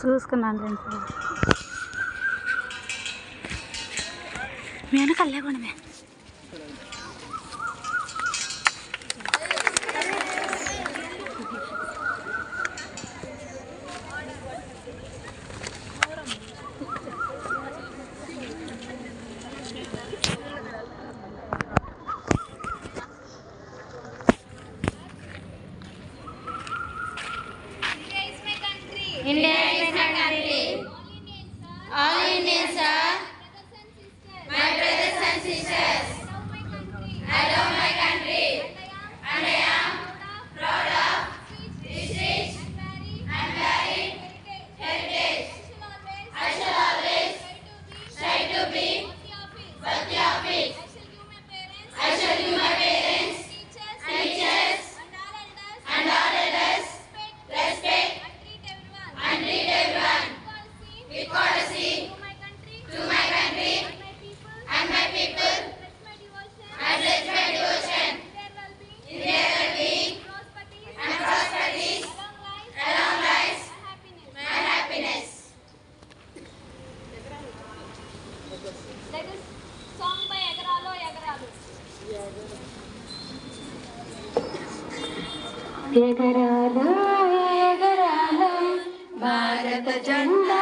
చూసుకున్నాను నేను కళ్ళేకుండా India is my country. All Indians are my brothers and sisters. I love my country, and I am proud of its rich and varied heritage. I shall always try to be worthy of it. I shall give my parents, teachers, and all elders respect and treat everyone with courtesy to my country and my people, and pledge my devotion in their well-being and prosperities, along lies my happiness. That is song by Egaralo Egaralo. ఎగరాలో ఎగరాలో భారత జెండా